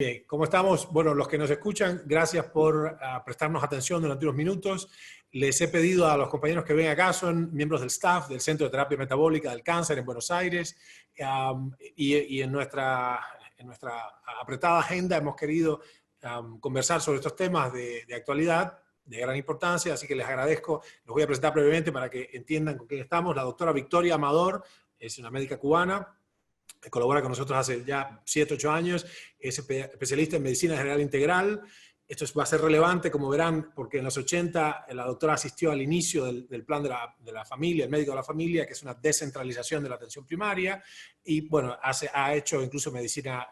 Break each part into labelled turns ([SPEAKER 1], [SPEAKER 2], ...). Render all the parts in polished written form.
[SPEAKER 1] Bien, ¿cómo estamos? Bueno, los que nos escuchan, gracias por prestarnos atención durante unos minutos. Les he pedido a los compañeros que ven acá, son miembros del staff del Centro de Terapia Metabólica del Cáncer en Buenos Aires, y en nuestra apretada agenda hemos querido conversar sobre estos temas de actualidad, de gran importancia, así que les agradezco. Los voy a presentar brevemente para que entiendan con quién estamos. La doctora Victoria Amador es una médica cubana, colabora con nosotros hace ya 7, 8 años, es especialista en medicina general integral. Esto va a ser relevante, como verán, porque en los 80 la doctora asistió al inicio del plan de la familia, el médico de la familia, que es una descentralización de la atención primaria, y bueno, ha hecho incluso medicina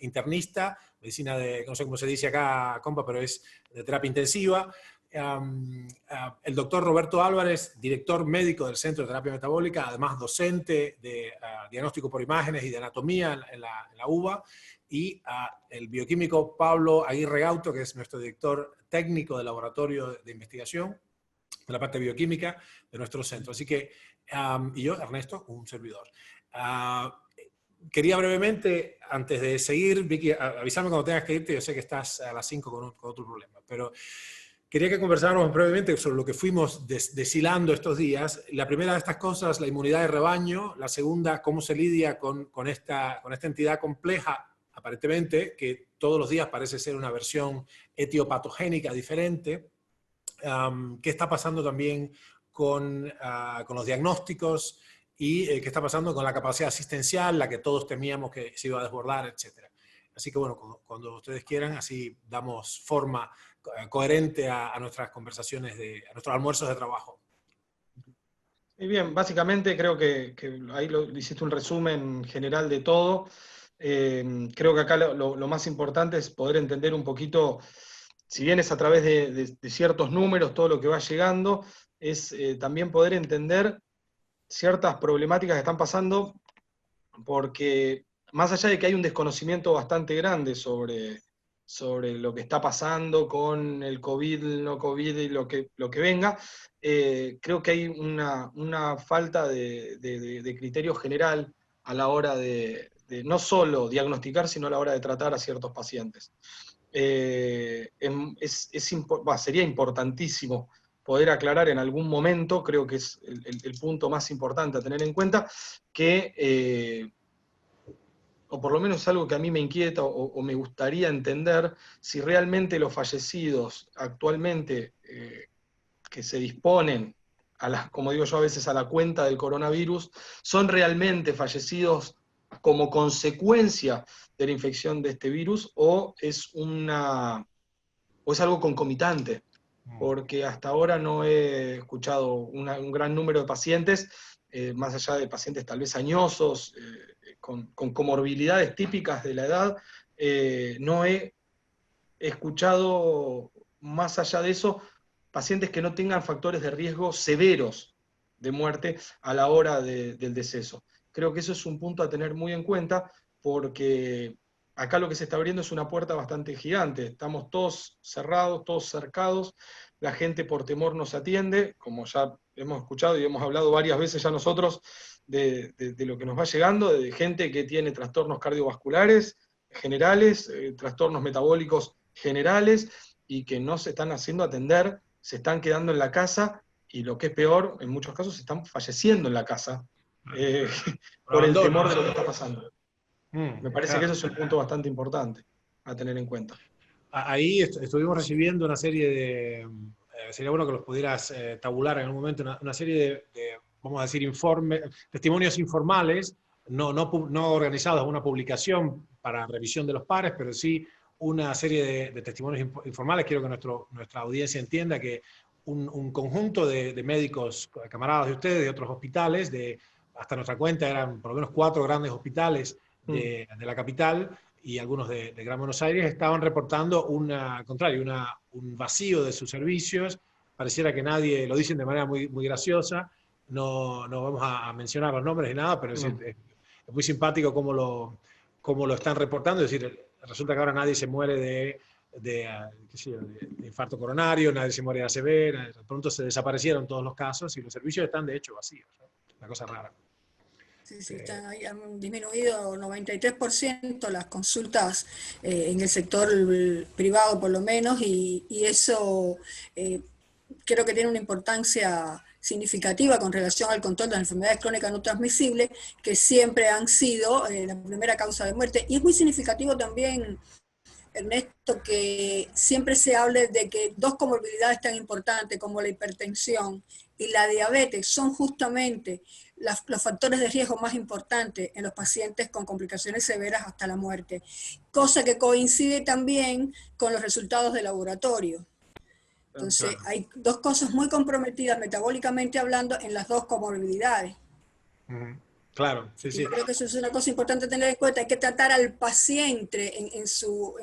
[SPEAKER 1] internista, medicina de, no sé cómo se dice acá, compa, pero es de terapia intensiva. El doctor Roberto Álvarez, director médico del Centro de Terapia Metabólica, además docente de diagnóstico por imágenes y de anatomía en la UBA, y el bioquímico Pablo Aguirre Gauto, que es nuestro director técnico del laboratorio de investigación de la parte bioquímica de nuestro centro. Así que, y yo, Ernesto, un servidor. Quería brevemente, antes de seguir, Vicky, avísame cuando tengas que irte, yo sé que estás a las 5 con otro problema, pero quería que conversáramos brevemente sobre lo que fuimos deshilando estos días. La primera de estas cosas, la inmunidad de rebaño. La segunda, cómo se lidia con esta entidad compleja, aparentemente, que todos los días parece ser una versión etiopatogénica diferente. ¿Qué está pasando también con los diagnósticos? Y qué está pasando con la capacidad asistencial, la que todos temíamos que se iba a desbordar, etcétera. Así que bueno, cuando ustedes quieran, así damos forma coherente a nuestras conversaciones, a nuestros almuerzos de trabajo.
[SPEAKER 2] Muy bien, básicamente creo que ahí hiciste un resumen general de todo. Creo que acá lo más importante es poder entender un poquito, si bien es a través de ciertos números todo lo que va llegando, es también poder entender ciertas problemáticas que están pasando, porque más allá de que hay un desconocimiento bastante grande sobre lo que está pasando con el COVID, el no COVID y lo que venga, creo que hay una falta de criterio general a la hora de no solo diagnosticar, sino a la hora de tratar a ciertos pacientes. Sería importantísimo poder aclarar en algún momento, creo que es el punto más importante a tener en cuenta, que o por lo menos es algo que a mí me inquieta o me gustaría entender, si realmente los fallecidos actualmente que se disponen, como digo yo a veces, a la cuenta del coronavirus, son realmente fallecidos como consecuencia de la infección de este virus o es algo concomitante, porque hasta ahora no he escuchado un gran número de pacientes, más allá de pacientes tal vez añosos, con comorbilidades típicas de la edad, no he escuchado, más allá de eso, pacientes que no tengan factores de riesgo severos de muerte a la hora del deceso. Creo que eso es un punto a tener muy en cuenta, porque acá lo que se está abriendo es una puerta bastante gigante. Estamos todos cerrados, todos cercados, la gente por temor no se atiende, como ya hemos escuchado y hemos hablado varias veces ya nosotros de lo que nos va llegando, de gente que tiene trastornos cardiovasculares generales, trastornos metabólicos generales, y que no se están haciendo atender, se están quedando en la casa, y lo que es peor, en muchos casos están falleciendo en la casa, por el temor de lo que está pasando. Me parece que eso es un punto bastante importante a tener en cuenta.
[SPEAKER 1] Ahí estuvimos recibiendo una serie de, sería bueno que los pudieras tabular en algún momento, una serie de, vamos a decir, testimonios informales, no organizados en una publicación para revisión de los pares, pero sí una serie de testimonios informales. Quiero que nuestra audiencia entienda que un conjunto de médicos, camaradas de ustedes, de otros hospitales, hasta nuestra cuenta eran por lo menos 4 grandes hospitales de la capital y algunos de Gran Buenos Aires, estaban reportando un vacío de sus servicios. Pareciera que nadie, lo dicen de manera muy, muy graciosa, no vamos a mencionar los nombres ni nada, pero es muy simpático cómo lo están reportando. Es decir, resulta que ahora nadie se muere de infarto coronario, nadie se muere de ACV, de pronto se desaparecieron todos los casos y los servicios están de hecho vacíos, ¿no? Una cosa rara.
[SPEAKER 3] Sí, sí, han disminuido 93% las consultas en el sector privado por lo menos, y eso creo que tiene una importancia significativa con relación al control de las enfermedades crónicas no transmisibles, que siempre han sido la primera causa de muerte. Y es muy significativo también, Ernesto, que siempre se hable de que dos comorbilidades tan importantes como la hipertensión y la diabetes son justamente los factores de riesgo más importantes en los pacientes con complicaciones severas hasta la muerte, cosa que coincide también con los resultados de laboratorio. Entonces, hay dos cosas muy comprometidas metabólicamente hablando en las dos comorbilidades.
[SPEAKER 1] Claro, sí, sí.
[SPEAKER 3] Yo creo que eso es una cosa importante tener en cuenta. Hay que tratar al paciente en su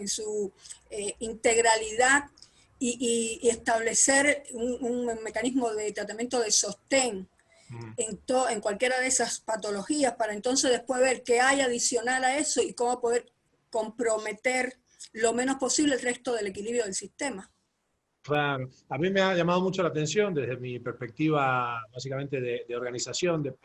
[SPEAKER 3] integralidad y establecer un mecanismo de tratamiento de sostén en cualquiera de esas patologías, para entonces después ver qué hay adicional a eso y cómo poder comprometer lo menos posible el resto del equilibrio del sistema.
[SPEAKER 1] Claro, a mí me ha llamado mucho la atención desde mi perspectiva básicamente de organización, de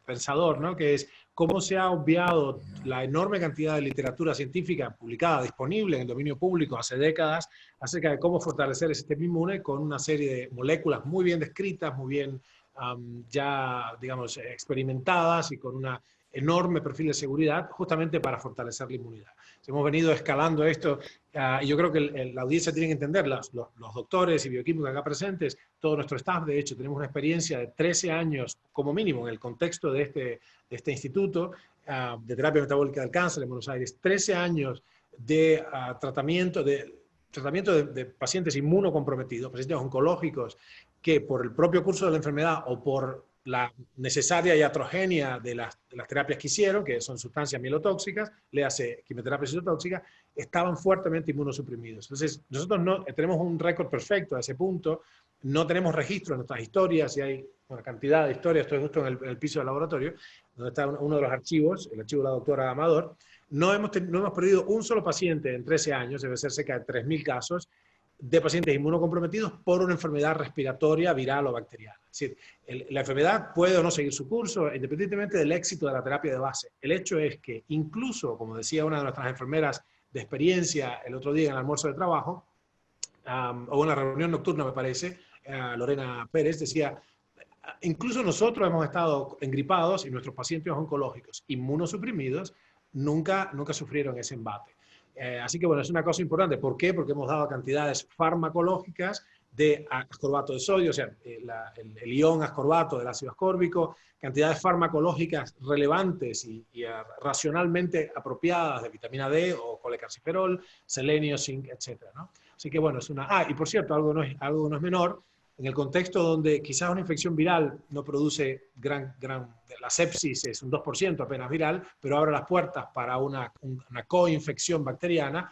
[SPEAKER 1] pensador, ¿no? Que es cómo se ha obviado la enorme cantidad de literatura científica publicada, disponible en el dominio público hace décadas, acerca de cómo fortalecer el sistema inmune con una serie de moléculas muy bien descritas, muy bien ya, digamos, experimentadas y con un enorme perfil de seguridad, justamente para fortalecer la inmunidad. Hemos venido escalando esto y yo creo que la audiencia tiene que entender, los doctores y bioquímicos acá presentes, todo nuestro staff, de hecho, tenemos una experiencia de 13 años como mínimo en el contexto de este instituto de terapia metabólica del cáncer en Buenos Aires, 13 años de tratamiento de pacientes inmunocomprometidos, pacientes oncológicos, que por el propio curso de la enfermedad o por la necesaria iatrogenia de las terapias que hicieron, que son sustancias mielotóxicas, le hace quimioterapia citotóxica, estaban fuertemente inmunosuprimidos. Entonces, nosotros no tenemos un récord perfecto a ese punto, no tenemos registro en nuestras historias, y hay una cantidad de historias, estoy justo en el piso del laboratorio, donde está uno de los archivos, el archivo de la doctora Amador. No hemos perdido un solo paciente en 13 años, debe ser cerca de 3.000 casos, de pacientes inmunocomprometidos por una enfermedad respiratoria, viral o bacteriana. Es decir, la enfermedad puede o no seguir su curso, independientemente del éxito de la terapia de base. El hecho es que incluso, como decía una de nuestras enfermeras de experiencia el otro día en el almuerzo de trabajo, o en la reunión nocturna, me parece, Lorena Pérez decía, incluso nosotros hemos estado engripados y nuestros pacientes oncológicos inmunosuprimidos nunca sufrieron ese embate. Así que bueno, es una cosa importante. ¿Por qué? Porque hemos dado cantidades farmacológicas de ascorbato de sodio, o sea, el ion ascorbato del ácido ascórbico, cantidades farmacológicas relevantes y racionalmente apropiadas de vitamina D o colecalciferol, selenio, zinc, etc., ¿no? Así que bueno, es una... y por cierto, algo no es menor, en el contexto donde quizás una infección viral no produce la sepsis es un 2% apenas viral, pero abre las puertas para una coinfección bacteriana,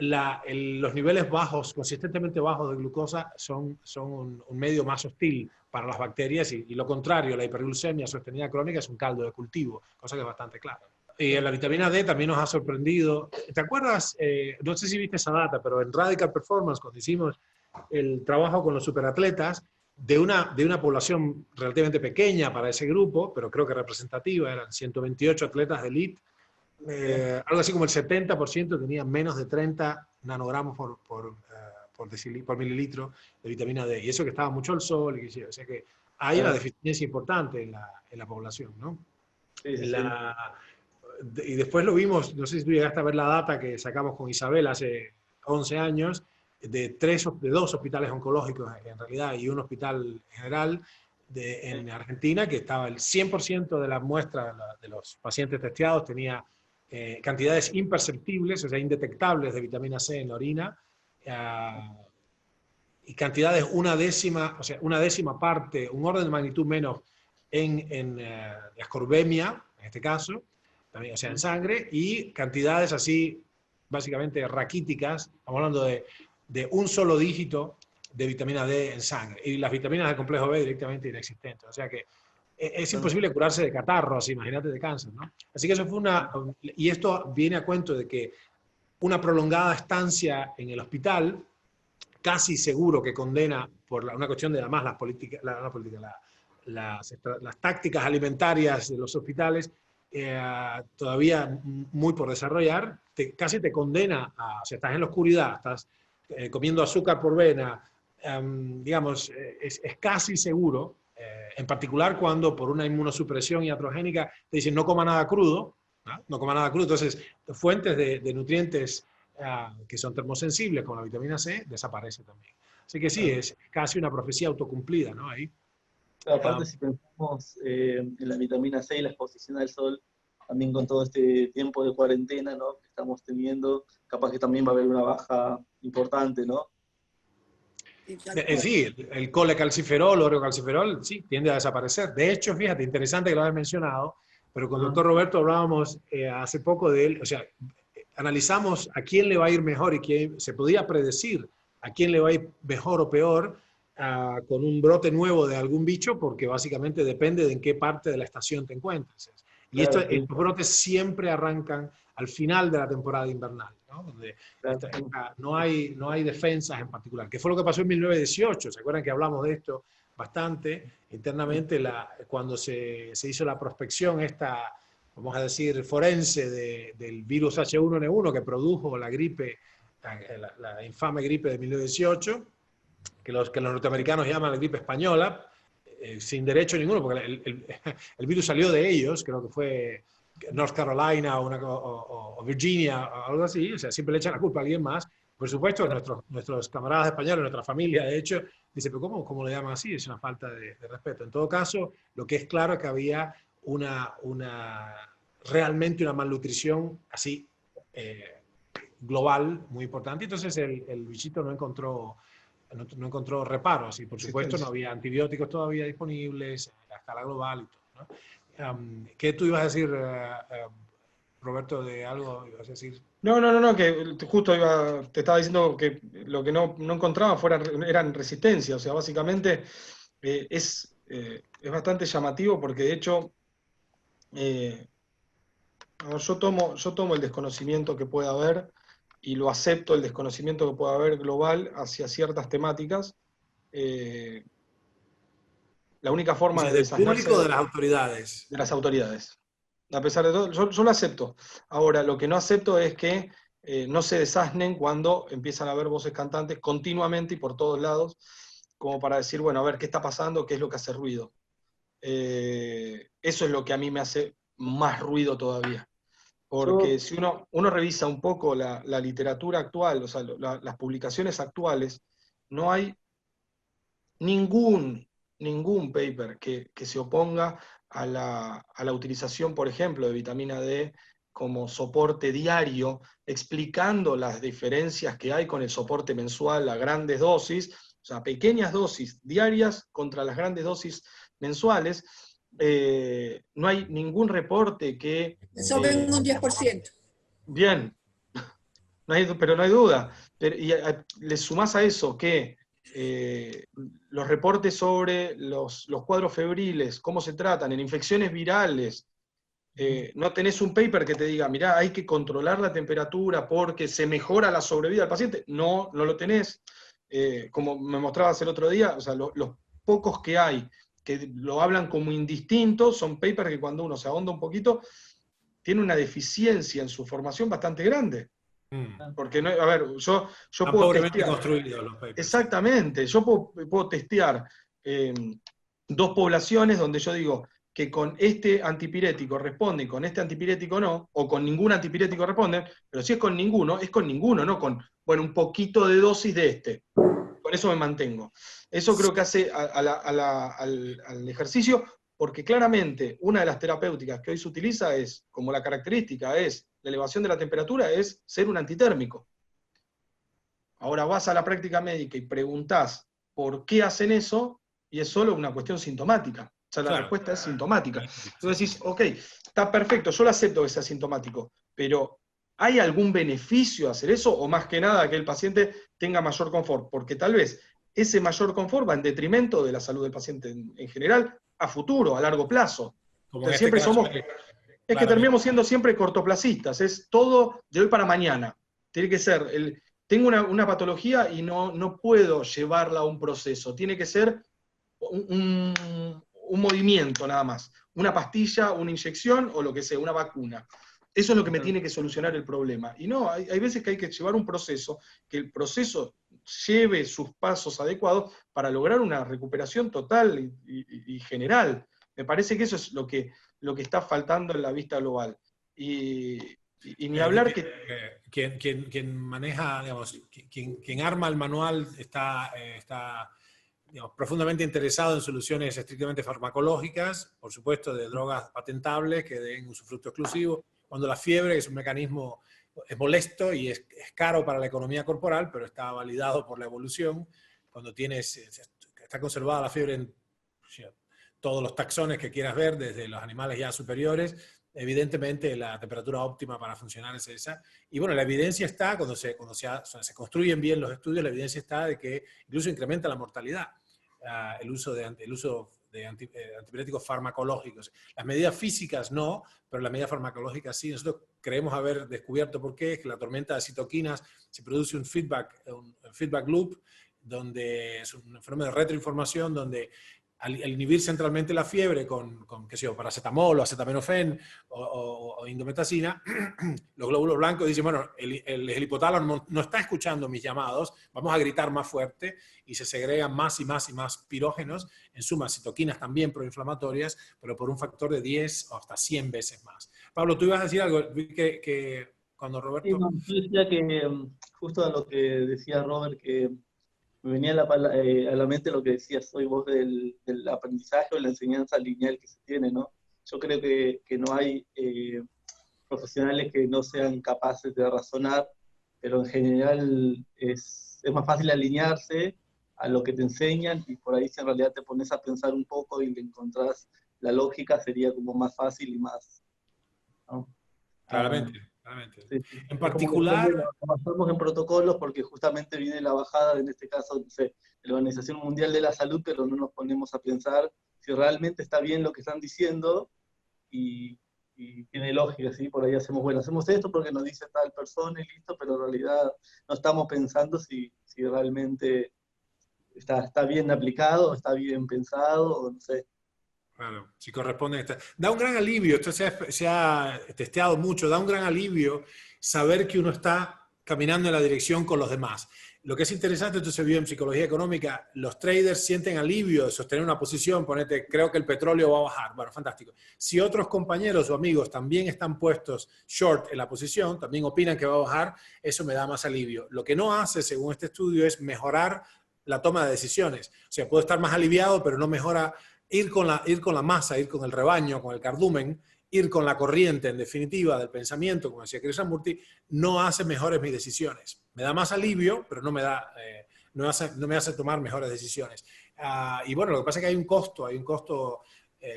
[SPEAKER 1] los niveles bajos, consistentemente bajos de glucosa son un medio más hostil para las bacterias y lo contrario, la hiperglucemia sostenida crónica es un caldo de cultivo, cosa que es bastante clara. Y la vitamina D también nos ha sorprendido. ¿Te acuerdas? No sé si viste esa data, pero en Radical Performance, cuando hicimos el trabajo con los superatletas, de una población relativamente pequeña para ese grupo, pero creo que representativa, eran 128 atletas de elite, algo así como el 70% tenía menos de 30 nanogramos por mililitro de vitamina D, y eso que estaba mucho al sol, o sea que hay una deficiencia importante en la población, ¿no? Sí, sí. Y después lo vimos, no sé si tú llegaste a ver la data que sacamos con Isabel hace 11 años, de dos hospitales oncológicos en realidad y un hospital general en Argentina, que estaba el 100% de la muestra de los pacientes testeados tenía cantidades imperceptibles, o sea, indetectables de vitamina C en la orina, y cantidades una décima parte, un orden de magnitud menos en ascorbemia, en este caso, también, o sea, en sangre, y cantidades así, básicamente raquíticas, estamos hablando de un solo dígito de vitamina D en sangre, y las vitaminas del complejo B directamente inexistentes, o sea que es imposible curarse de catarros, imagínate de cáncer, ¿no? Así que eso fue y esto viene a cuento de que una prolongada estancia en el hospital, casi seguro que condena por una cuestión de además las tácticas alimentarias de los hospitales todavía muy por desarrollar, casi te condena a, o sea, estás en la oscuridad, estás comiendo azúcar por vena, digamos, es casi seguro, en particular cuando por una inmunosupresión iatrogénica te dicen no coma nada crudo, no coma nada crudo, entonces fuentes de nutrientes que son termosensibles, como la vitamina C, desaparece también. Así que sí, es casi una profecía autocumplida, ¿no? Ahí.
[SPEAKER 4] Aparte, si pensamos en la vitamina C y la exposición al sol, también con todo este tiempo de cuarentena, ¿no?, que estamos teniendo, capaz que también va a haber una baja importante, ¿no?
[SPEAKER 1] Sí, el colecalciferol, oreocalciferol, sí, tiende a desaparecer. De hecho, fíjate, interesante que lo hayas mencionado, pero con el doctor Roberto hablábamos hace poco de él, o sea, analizamos a quién le va a ir mejor y quién se podía predecir a quién le va a ir mejor o peor con un brote nuevo de algún bicho, porque básicamente depende de en qué parte de la estación te encuentres. Y
[SPEAKER 4] Claro,
[SPEAKER 1] estos brotes siempre arrancan al final de la temporada invernal, ¿no? Donde no hay defensas en particular, que fue lo que pasó en 1918. ¿Se acuerdan que hablamos de esto bastante internamente cuando se hizo la prospección esta, vamos a decir, forense del virus H1N1 que produjo la gripe, la infame gripe de 1918, que los norteamericanos llaman la gripe española, sin derecho ninguno, porque el virus salió de ellos, creo que fue North Carolina o Virginia o algo así, o sea, siempre le echan la culpa a alguien más. Por supuesto, nuestros camaradas españoles, nuestra familia, de hecho, dice, pero ¿cómo le llaman así? Es una falta de respeto. En todo caso, lo que es claro es que había realmente una malnutrición así global muy importante. Entonces el bichito no encontró reparos y por supuesto no había antibióticos todavía disponibles a escala global y todo, ¿no? ¿Qué tú ibas a decir, Roberto, de algo? ¿Ibas a decir?
[SPEAKER 2] No, que justo te estaba diciendo que lo que no encontraba eran resistencias, o sea, básicamente es bastante llamativo porque de hecho yo tomo el desconocimiento que pueda haber y lo acepto, el desconocimiento que pueda haber global hacia ciertas temáticas. La única forma de
[SPEAKER 1] ¿Del público o de las autoridades?
[SPEAKER 2] De las autoridades. A pesar de todo, yo lo acepto. Ahora, lo que no acepto es que no se desasnen cuando empiezan a haber voces cantantes continuamente y por todos lados, como para decir, bueno, a ver, ¿qué está pasando? ¿Qué es lo que hace ruido? Eso es lo que a mí me hace más ruido todavía. Porque si uno revisa un poco la literatura actual, o sea, las publicaciones actuales, no hay ningún paper que se oponga a la utilización, por ejemplo, de vitamina D como soporte diario, explicando las diferencias que hay con el soporte mensual a grandes dosis, o sea, pequeñas dosis diarias contra las grandes dosis mensuales. No hay ningún reporte que...
[SPEAKER 3] Sobre un 10%.
[SPEAKER 2] Bien, pero no hay duda. Y le sumás a eso que los reportes sobre los cuadros febriles, cómo se tratan, en infecciones virales, no tenés un paper que te diga, mirá, hay que controlar la temperatura porque se mejora la sobrevida del paciente. No lo tenés. Como me mostrabas el otro día, o sea, los pocos que hay que lo hablan como indistinto son papers que cuando uno se ahonda un poquito, tiene una deficiencia en su formación bastante grande. Porque, no, a ver, yo puedo testear.
[SPEAKER 1] Construidos los papers.
[SPEAKER 2] Exactamente, yo puedo testear dos poblaciones donde yo digo que con este antipirético responde y con este antipirético no, o con ningún antipirético responde, pero si es con ninguno, no con, bueno, un poquito de dosis de este. Con eso me mantengo. Eso creo que hace al ejercicio, porque claramente una de las terapéuticas que hoy se utiliza es, como la característica es la elevación de la temperatura, es ser un antitérmico. Ahora vas a la práctica médica y preguntás por qué hacen eso, y es solo una cuestión sintomática. O sea, la respuesta es sintomática. Entonces decís, ok, está perfecto, yo lo acepto que sea sintomático, pero ¿hay algún beneficio a hacer eso? O más que nada que el paciente tenga mayor confort, porque tal vez ese mayor confort va en detrimento de la salud del paciente en general, a futuro, a largo plazo. Entonces siempre es que terminamos siendo siempre cortoplacistas, es todo de hoy para mañana. Tiene que ser, tengo una patología y no puedo llevarla a un proceso, tiene que ser un movimiento nada más, una pastilla, una inyección o lo que sea, una vacuna. Eso es lo que me tiene que solucionar el problema. Y no, hay veces que hay que llevar un proceso, que el proceso lleve sus pasos adecuados para lograr una recuperación total y general. Me parece que eso es lo que está faltando en la vista global. Y ni hablar que...
[SPEAKER 1] Quien maneja, digamos, quien arma el manual está digamos, profundamente interesado en soluciones estrictamente farmacológicas, por supuesto de drogas patentables que den usufructo exclusivo, cuando la fiebre es un mecanismo, es molesto y es caro para la economía corporal, pero está validado por la evolución. Cuando está conservada la fiebre en todos los taxones que quieras ver, desde los animales ya superiores, evidentemente la temperatura óptima para funcionar es esa. Y bueno, la evidencia está, cuando se construyen bien los estudios, la evidencia está de que incluso incrementa la mortalidad el uso de antibióticos farmacológicos. Las medidas físicas no, pero las medidas farmacológicas sí. Nosotros creemos haber descubierto por qué, es que la tormenta de citoquinas se produce un feedback loop, donde es un fenómeno de retroinformación, donde al inhibir centralmente la fiebre con qué sé yo, paracetamol o acetaminofén o indometacina, los glóbulos blancos dicen, bueno, el hipotálamo no está escuchando mis llamados, vamos a gritar más fuerte y se segregan más y más y más pirógenos, en suma citoquinas también proinflamatorias, pero por un factor de 10 o hasta 100 veces más. Pablo, tú ibas a decir algo, vi que cuando Roberto...
[SPEAKER 4] Sí, no, yo decía que justo a lo que decía Robert, que me venía a la mente lo que decías hoy vos del aprendizaje o la enseñanza lineal que se tiene, ¿no? Yo creo que no hay profesionales que no sean capaces de razonar, pero en general es más fácil alinearse a lo que te enseñan y por ahí si en realidad te pones a pensar un poco y le encontrás la lógica sería como más fácil y más, ¿no?
[SPEAKER 1] Claramente.
[SPEAKER 4] Sí.
[SPEAKER 1] En particular...
[SPEAKER 4] Estamos en protocolos porque justamente viene la bajada, en este caso, no sé, de la Organización Mundial de la Salud, pero no nos ponemos a pensar si realmente está bien lo que están diciendo y tiene lógica, ¿sí? Por ahí hacemos esto porque nos dice tal persona y listo, pero en realidad no estamos pensando si realmente está bien aplicado, está bien pensado, o no sé.
[SPEAKER 1] Claro, si corresponde. Da un gran alivio, esto se ha testeado mucho, da un gran alivio saber que uno está caminando en la dirección con los demás. Lo que es interesante, esto se vio en psicología económica, los traders sienten alivio de sostener una posición, ponete, creo que el petróleo va a bajar, bueno, fantástico. Si otros compañeros o amigos también están puestos short en la posición, también opinan que va a bajar, eso me da más alivio. Lo que no hace, según este estudio, es mejorar la toma de decisiones. O sea, puedo estar más aliviado, pero no mejora... Ir con la masa, ir con el rebaño, con el cardumen, ir con la corriente, en definitiva, del pensamiento, como decía Krishnamurti, no hace mejores mis decisiones. Me da más alivio, pero no me hace tomar mejores decisiones. Y bueno, lo que pasa es que hay un costo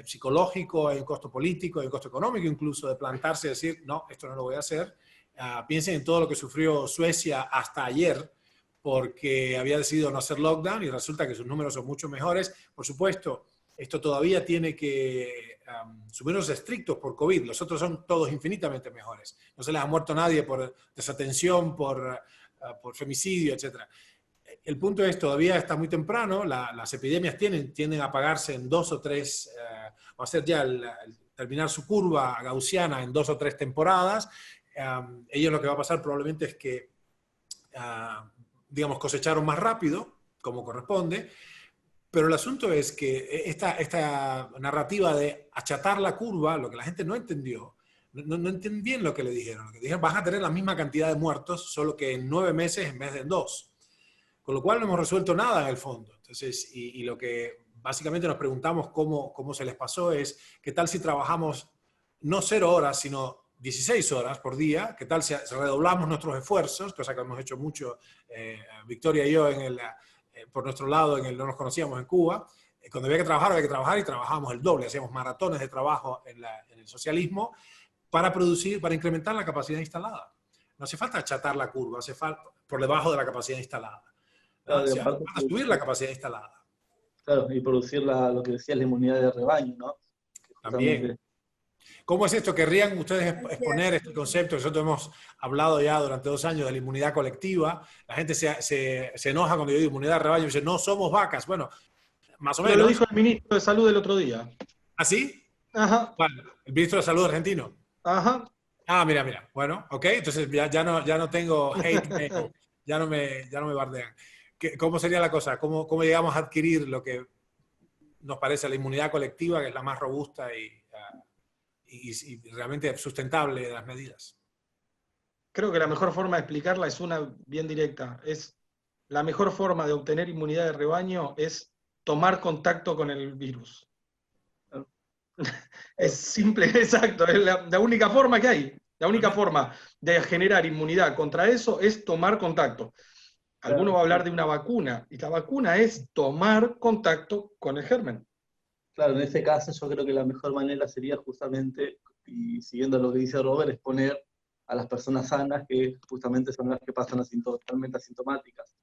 [SPEAKER 1] psicológico, hay un costo político, hay un costo económico incluso de plantarse y decir, no, esto no lo voy a hacer. Piensen en todo lo que sufrió Suecia hasta ayer, porque había decidido no hacer lockdown y resulta que sus números son mucho mejores. Por supuesto, esto todavía tiene que sumirnos estrictos por COVID. Los otros son todos infinitamente mejores. No se les ha muerto nadie por desatención, por femicidio, etc. El punto es, todavía está muy temprano. Las epidemias tienden a apagarse en 2 o 3, o hacer ya terminar su curva gaussiana en 2 o 3 temporadas. Ellos lo que va a pasar probablemente es que, digamos, cosecharon más rápido, como corresponde. Pero el asunto es que esta narrativa de achatar la curva, lo que la gente no entendió, no entienden bien lo que le dijeron. Lo que dijeron, vas a tener la misma cantidad de muertos, solo que en 9 meses en vez de en 2. Con lo cual no hemos resuelto nada en el fondo. Entonces, y lo que básicamente nos preguntamos cómo se les pasó es, ¿qué tal si trabajamos no 0 horas, sino 16 horas por día? ¿Qué tal si redoblamos nuestros esfuerzos? Cosa que hemos hecho mucho, Victoria y yo, por nuestro lado, no nos conocíamos en Cuba. Cuando había que trabajar y trabajábamos el doble. Hacíamos maratones de trabajo en el socialismo para incrementar la capacidad instalada. No hace falta achatar la curva, hace falta por debajo de la capacidad instalada.
[SPEAKER 4] Claro,
[SPEAKER 1] hace falta subir la capacidad instalada.
[SPEAKER 4] Claro, y producir lo que decía la inmunidad de rebaño, ¿no?
[SPEAKER 1] También. ¿Cómo es esto? ¿Querrían ustedes exponer este concepto? Nosotros hemos hablado ya durante 2 años de la inmunidad colectiva. La gente se enoja cuando yo digo inmunidad de rebaño y dice, no somos vacas. Bueno, más o
[SPEAKER 2] Lo
[SPEAKER 1] menos.
[SPEAKER 2] dijo el ministro de Salud el otro día.
[SPEAKER 1] ¿Ah, sí?
[SPEAKER 2] Ajá,
[SPEAKER 1] ¿Cuál? ¿El ministro de Salud argentino?
[SPEAKER 2] ajá.
[SPEAKER 1] Ah, mira, mira. Bueno, ok, entonces ya no tengo hate mail, ya no me bardean. ¿Cómo sería la cosa? ¿Cómo llegamos a adquirir lo que nos parece la inmunidad colectiva, que es la más robusta y realmente sustentable de las medidas?
[SPEAKER 2] Creo que la mejor forma de explicarla es una bien directa. La mejor forma de obtener inmunidad de rebaño es tomar contacto con el virus. Es simple, exacto, es la única forma que hay. La única forma de generar inmunidad contra eso es tomar contacto. Alguno va a hablar de una vacuna, y la vacuna es tomar contacto con el germen.
[SPEAKER 4] Claro, en ese caso yo creo que la mejor manera sería justamente, y siguiendo lo que dice Robert, es poner a las personas sanas, que justamente son las que pasan totalmente asintomáticas.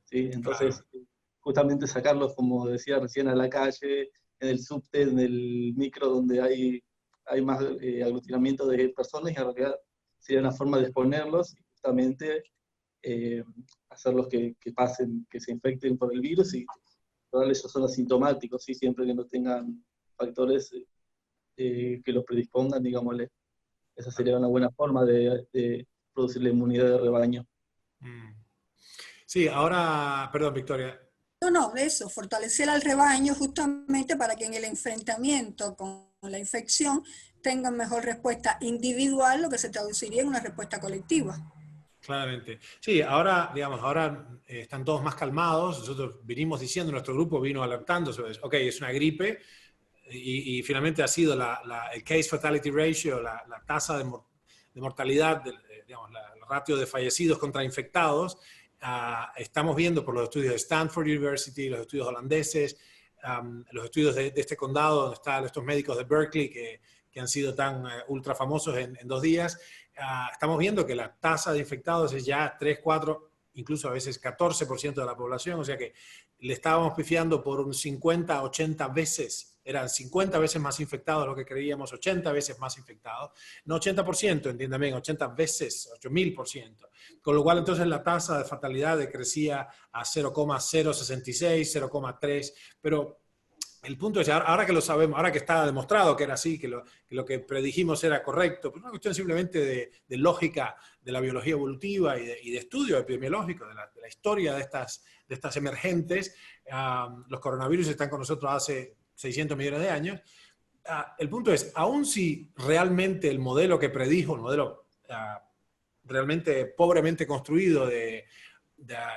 [SPEAKER 4] ¿Sí? Entonces,
[SPEAKER 1] Claro.
[SPEAKER 4] justamente sacarlos, como decía recién, a la calle, en el subte, en el micro, donde hay más aglutinamiento de personas, y en realidad sería una forma de exponerlos y justamente hacerlos que pasen, que se infecten por el virus, y ellos son asintomáticos, ¿sí? Siempre que no tengan factores que los predispongan, digámosle. Esa sería una buena forma de producir la inmunidad de rebaño.
[SPEAKER 1] Mm. Sí, ahora, perdón, Victoria.
[SPEAKER 3] No, eso, fortalecer al rebaño justamente para que en el enfrentamiento con la infección tengan mejor respuesta individual, lo que se traduciría en una respuesta colectiva.
[SPEAKER 1] Claramente. Sí, ahora, digamos, ahora están todos más calmados. Nosotros vinimos diciendo, nuestro grupo vino alertando sobre eso. Ok, es una gripe y finalmente ha sido el case fatality ratio, la tasa de mortalidad, digamos, el ratio de fallecidos contra infectados. Estamos viendo por los estudios de Stanford University, los estudios holandeses, los estudios de este condado, donde están estos médicos de Berkeley que han sido tan ultra famosos en 2 días. Estamos viendo que la tasa de infectados es ya 3, 4, incluso a veces 14% de la población, o sea que le estábamos pifiando por un 50, 80 veces, eran 50 veces más infectados de lo que creíamos, 80 veces más infectados, no 80%, entiéndame, 80 veces, 8000%, con lo cual entonces la tasa de fatalidad decrecía a 0,066, 0,3, pero el punto es, ahora que lo sabemos, ahora que está demostrado que era así, que lo que predijimos era correcto, pues una cuestión simplemente de lógica de la biología evolutiva y de estudio epidemiológico de la historia de estas emergentes. Los coronavirus están con nosotros hace 600 millones de años. El punto es, aun si realmente el modelo que predijo, el modelo realmente pobremente construido de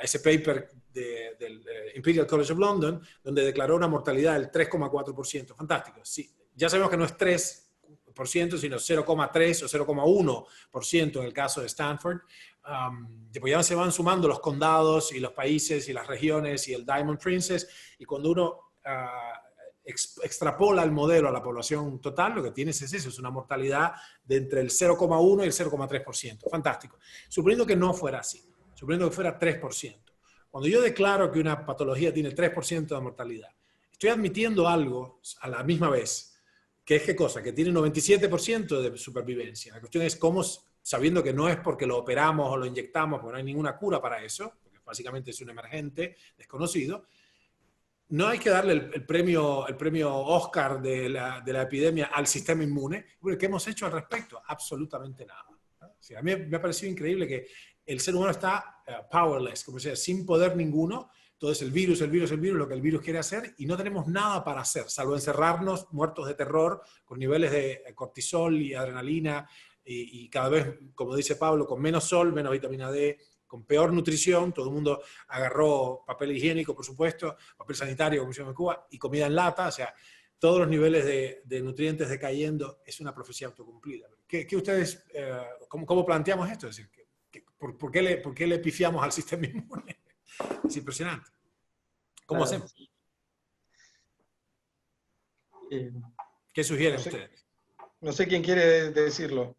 [SPEAKER 1] ese paper del Imperial College of London, donde declaró una mortalidad del 3,4%. Fantástico. Sí, ya sabemos que no es 3%, sino 0,3 o 0,1% en el caso de Stanford. Después ya se van sumando los condados y los países y las regiones y el Diamond Princess, y cuando uno extrapola el modelo a la población total, lo que tienes es eso, es una mortalidad de entre el 0,1 y el 0,3%. Fantástico. Suponiendo que no fuera así, suponiendo que fuera 3%. Cuando yo declaro que una patología tiene 3% de mortalidad, estoy admitiendo algo a la misma vez, que es qué cosa, que tiene 97% de supervivencia. La cuestión es cómo, sabiendo que no es porque lo operamos o lo inyectamos, porque no hay ninguna cura para eso, porque básicamente es un emergente desconocido, no hay que darle el premio Oscar de la epidemia al sistema inmune. ¿Qué hemos hecho al respecto? Absolutamente nada. O sea, a mí me ha parecido increíble que el ser humano está powerless, como sea, sin poder ninguno. Entonces el virus, lo que el virus quiere hacer, y no tenemos nada para hacer, salvo encerrarnos muertos de terror, con niveles de cortisol y adrenalina, y cada vez, como dice Pablo, con menos sol, menos vitamina D, con peor nutrición. Todo el mundo agarró papel higiénico, por supuesto, papel sanitario, como se llama en Cuba, y comida en lata. O sea, todos los niveles de nutrientes decayendo. Es una profecía autocumplida. ¿Qué ustedes, cómo planteamos esto? Es decir, ¿por qué le pifiamos al sistema inmune? Es impresionante. ¿Cómo hacemos? ¿Qué sugieren ustedes?
[SPEAKER 2] No sé quién quiere decirlo.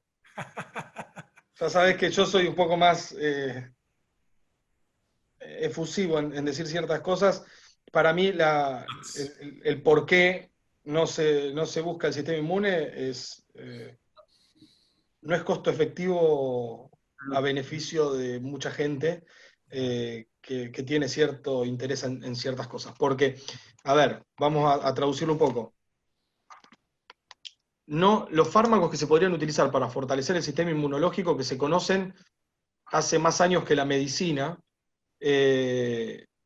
[SPEAKER 2] Ya sabes que yo soy un poco más efusivo en decir ciertas cosas. Para mí el por qué no se busca el sistema inmune no es costo efectivo a beneficio de mucha gente, que tiene cierto interés en ciertas cosas. Porque, a ver, vamos a traducirlo un poco. No, los fármacos que se podrían utilizar para fortalecer el sistema inmunológico, que se conocen hace más años que la medicina,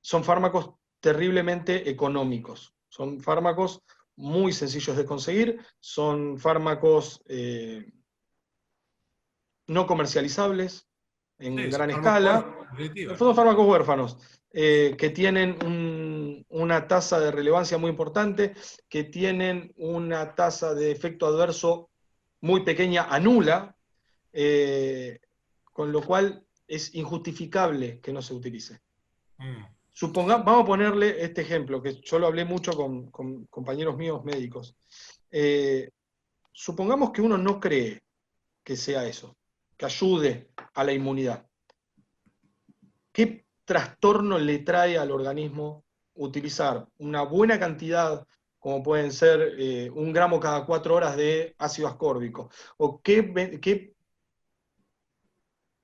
[SPEAKER 2] son fármacos terriblemente económicos. Son fármacos muy sencillos de conseguir, son fármacos no comercializables en gran escala. Son fármacos huérfanos, que tienen una tasa de relevancia muy importante, que tienen una tasa de efecto adverso muy pequeña a nula, con lo cual es injustificable que no se utilice. Vamos a ponerle este ejemplo, que yo lo hablé mucho con compañeros míos médicos. Supongamos que uno no cree que sea eso, que ayude a la inmunidad. ¿Qué trastorno le trae al organismo utilizar una buena cantidad, como pueden ser 1 gramo cada 4 horas de ácido ascórbico? ¿O qué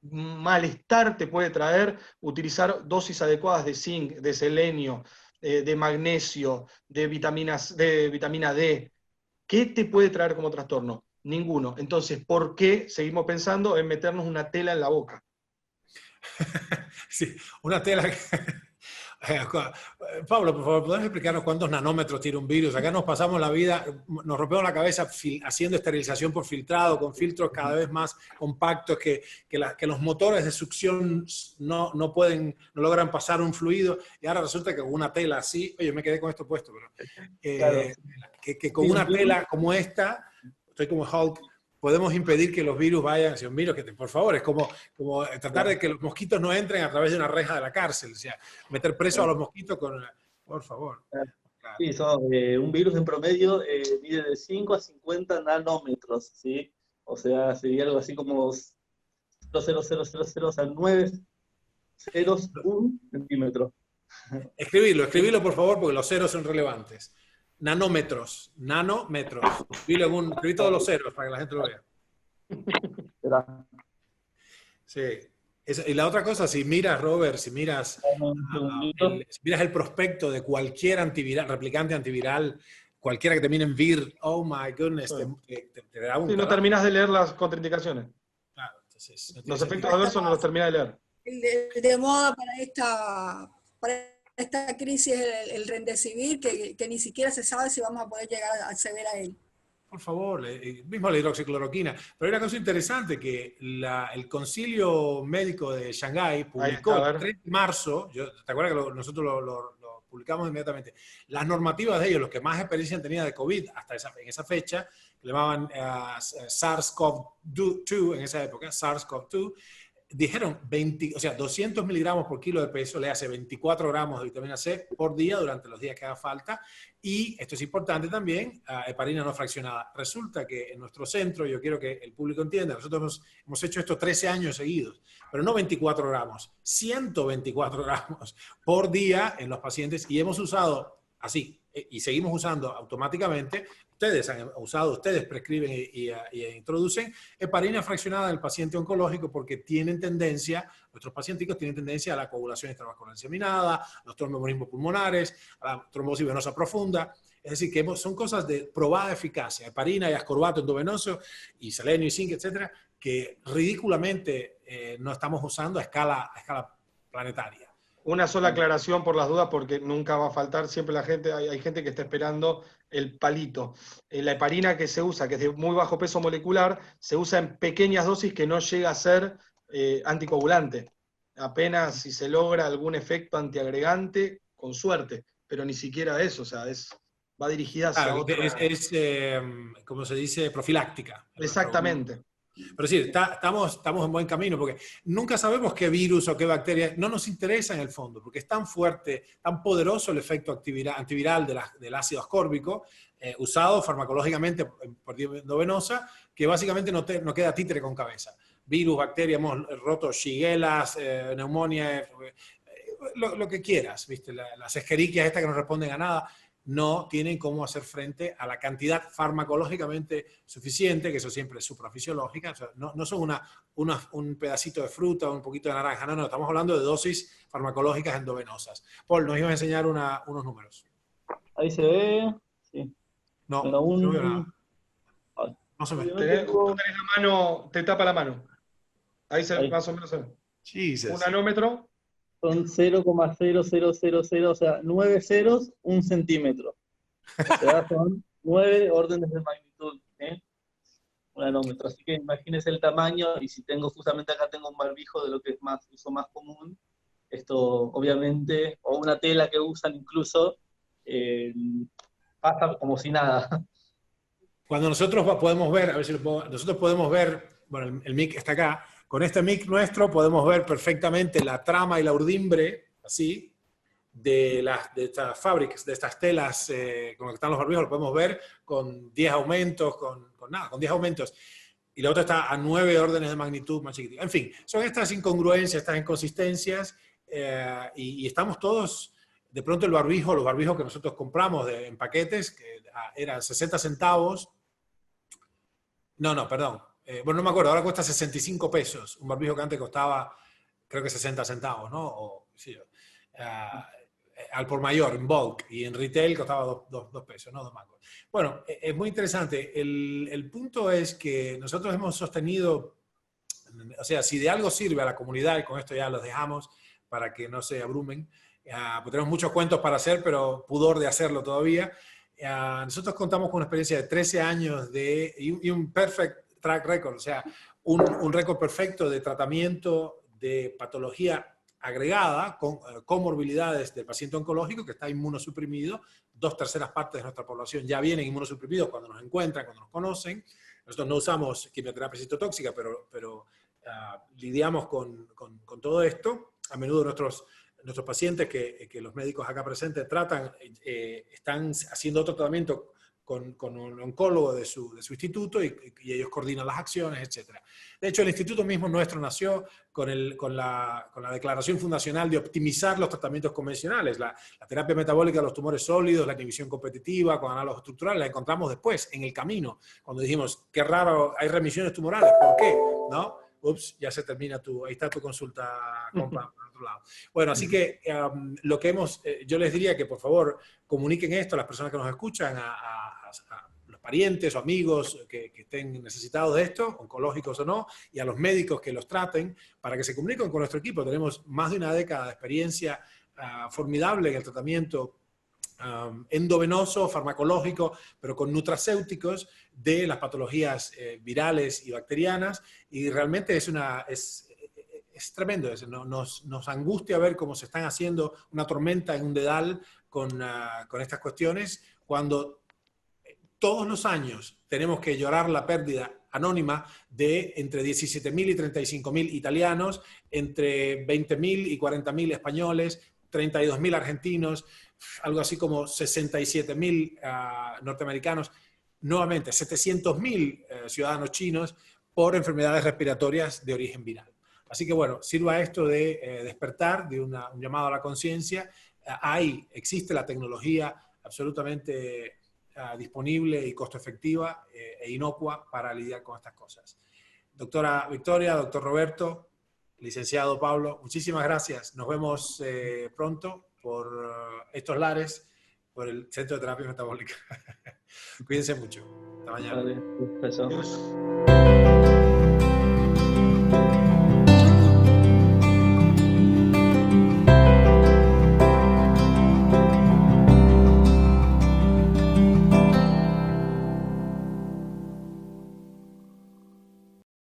[SPEAKER 2] malestar te puede traer utilizar dosis adecuadas de zinc, de selenio, de magnesio, de vitamina D? ¿Qué te puede traer como trastorno? Ninguno. Entonces, ¿por qué seguimos pensando en meternos una tela en la boca?
[SPEAKER 1] Sí, una tela que... Pablo, por favor, ¿podemos explicarnos cuántos nanómetros tiene un virus? Acá nos pasamos la vida, nos rompemos la cabeza haciendo esterilización por filtrado, con filtros cada vez más compactos que los motores de succión no logran pasar un fluido, y ahora resulta que con una tela así, oye, me quedé con esto puesto, pero claro. que con una tela como esta, estoy como Hulk, podemos impedir que los virus vayan hacia un virus, por favor, es como tratar de que los mosquitos no entren a través de una reja de la cárcel, o sea, meter preso a los mosquitos con... Por favor. Claro.
[SPEAKER 4] Sí, un virus en promedio mide de 5 a 50 nanómetros, ¿sí? O sea, sería algo así como 0,0000, o sea, 9 ceros, 1 centímetro.
[SPEAKER 1] Escribilo, por favor, porque los ceros son relevantes. Nanómetros. Escribí todos los ceros para que la gente lo vea. Sí. Y la otra cosa, si miras, Robert, si miras el prospecto de cualquier antiviral, replicante antiviral, cualquiera que termine en vir, oh my goodness, te da un...
[SPEAKER 2] Sí, no terminas de leer las contraindicaciones.
[SPEAKER 1] Claro, entonces...
[SPEAKER 2] Los efectos adversos no los terminas de leer.
[SPEAKER 3] El de moda para esta crisis es el Remdesivir, que ni siquiera se sabe si vamos a poder llegar a acceder a él.
[SPEAKER 1] Por favor, mismo la hidroxicloroquina. Pero hay una cosa interesante, que el Concilio Médico de Shanghái publicó el 3 de marzo, ¿te acuerdas que nosotros lo publicamos inmediatamente? Las normativas de ellos, los que más experiencia tenían de COVID hasta en esa fecha, que le llamaban SARS-CoV-2 en esa época, SARS-CoV-2, dijeron 200 miligramos por kilo de peso, le hace 24 gramos de vitamina C por día durante los días que haga falta, y esto es importante también, heparina no fraccionada. Resulta que en nuestro centro, yo quiero que el público entienda, nosotros hemos hecho esto 13 años seguidos, pero no 24 gramos, 124 gramos por día en los pacientes, y hemos usado así, y seguimos usando automáticamente. Ustedes han usado, ustedes prescriben y introducen heparina fraccionada en el paciente oncológico, porque nuestros pacienticos tienen tendencia a la coagulación extravascular diseminada, a los tromboembolismos pulmonares, a la trombosis venosa profunda. Es decir, que son cosas de probada eficacia, heparina y ascorbato endovenoso y selenio y zinc, etcétera, que ridículamente no estamos usando a escala planetaria.
[SPEAKER 2] Una sola aclaración por las dudas, porque nunca va a faltar, siempre hay gente que está esperando el palito. La heparina que se usa, que es de muy bajo peso molecular, se usa en pequeñas dosis que no llega a ser anticoagulante. Apenas si se logra algún efecto antiagregante, con suerte, pero ni siquiera eso, o sea, va dirigida hacia otro...
[SPEAKER 1] Es como se dice, profiláctica.
[SPEAKER 2] Exactamente.
[SPEAKER 1] Pero sí, estamos en buen camino, porque nunca sabemos qué virus o qué bacteria, no nos interesa en el fondo, porque es tan fuerte, tan poderoso el efecto antiviral del ácido ascórbico, usado farmacológicamente por vía endovenosa, que básicamente no queda títere con cabeza. Virus, bacterias, hemos roto shiguelas, neumonía, lo que quieras, ¿viste? Las escherichias estas que no responden a nada. no tienen cómo hacer frente a la cantidad farmacológicamente suficiente, que eso siempre es suprafisiológica. O sea, no son un pedacito de fruta o un poquito de naranja, no, estamos hablando de dosis farmacológicas endovenosas. Paul, nos ibas a enseñar unos números.
[SPEAKER 4] Ahí se ve, sí.
[SPEAKER 1] No,
[SPEAKER 4] Bueno,
[SPEAKER 1] no veo nada. No se ve.
[SPEAKER 2] No tenés la mano, te tapa la mano. Ahí más o menos se ve.
[SPEAKER 1] Jesus.
[SPEAKER 2] Un nanómetro.
[SPEAKER 4] Son 0,0000, o sea, 9 ceros, 1 centímetro. O sea, son 9 órdenes de magnitud, un nanómetro. Así que imagínense el tamaño, y si tengo, justamente acá tengo un barbijo de lo que es uso más común, esto obviamente, o una tela que usan incluso, pasa como si nada.
[SPEAKER 1] Cuando nosotros podemos ver, a ver si nosotros podemos ver, bueno, el mic está acá, con este mic nuestro podemos ver perfectamente la trama y la urdimbre, así, de estas fábricas, de estas telas con las que están los barbijos, lo podemos ver con 10 aumentos, con 10 aumentos. Y la otra está a 9 órdenes de magnitud más chiquitita. En fin, son estas incongruencias, estas inconsistencias, y estamos todos, de pronto los barbijos que nosotros compramos en paquetes, que eran 60 centavos, perdón. Bueno, no me acuerdo, ahora cuesta 65 pesos. Un barbijo que antes costaba, creo que 60 centavos, ¿no? O, sí, al por mayor, en bulk, y en retail costaba 2 pesos, ¿no? 2 mangos. Bueno, es muy interesante. El punto es que nosotros hemos sostenido, o sea, si de algo sirve a la comunidad, y con esto ya los dejamos para que no se abrumen, pues tenemos muchos cuentos para hacer, pero pudor de hacerlo todavía. Nosotros contamos con una experiencia de 13 años y un perfect track record, o sea, un récord perfecto de tratamiento de patología agregada con comorbilidades del paciente oncológico que está inmunosuprimido. 2/3 partes de nuestra población ya vienen inmunosuprimidos cuando nos encuentran, cuando nos conocen. Nosotros no usamos quimioterapia citotóxica, pero lidiamos con todo esto. A menudo nuestros pacientes que los médicos acá presentes tratan, están haciendo otro tratamiento con un oncólogo de su instituto y ellos coordinan las acciones, etc. De hecho, el instituto mismo nuestro nació con la declaración fundacional de optimizar los tratamientos convencionales. La terapia metabólica de los tumores sólidos, la inhibición competitiva con análogos estructurales, la encontramos después, en el camino, cuando dijimos, qué raro, hay remisiones tumorales, ¿por qué? ¿No? Ups, ya se termina ahí está tu consulta, compa, por otro lado. Bueno, así que lo que yo les diría que por favor comuniquen esto a las personas que nos escuchan, a los parientes o amigos que estén necesitados de esto, oncológicos o no, y a los médicos que los traten, para que se comuniquen con nuestro equipo. Tenemos más de una década de experiencia formidable en el tratamiento endovenoso, farmacológico, pero con nutracéuticos de las patologías virales y bacterianas, y realmente es tremendo. Nos angustia ver cómo se están haciendo una tormenta en un dedal con estas cuestiones, cuando todos los años tenemos que llorar la pérdida anónima de entre 17.000 y 35.000 italianos, entre 20.000 y 40.000 españoles, 32.000 argentinos, algo así como 67.000 norteamericanos, nuevamente 700.000 ciudadanos chinos por enfermedades respiratorias de origen viral. Así que bueno, sirva esto de despertar, de un llamado a la conciencia. Existe la tecnología absolutamente disponible y costo efectiva e inocua para lidiar con estas cosas. Doctora Victoria, doctor Roberto, licenciado Pablo, muchísimas gracias. Nos vemos pronto por estos lares, por el Centro de Terapia Metabólica. Cuídense mucho. Hasta mañana.
[SPEAKER 4] Vale,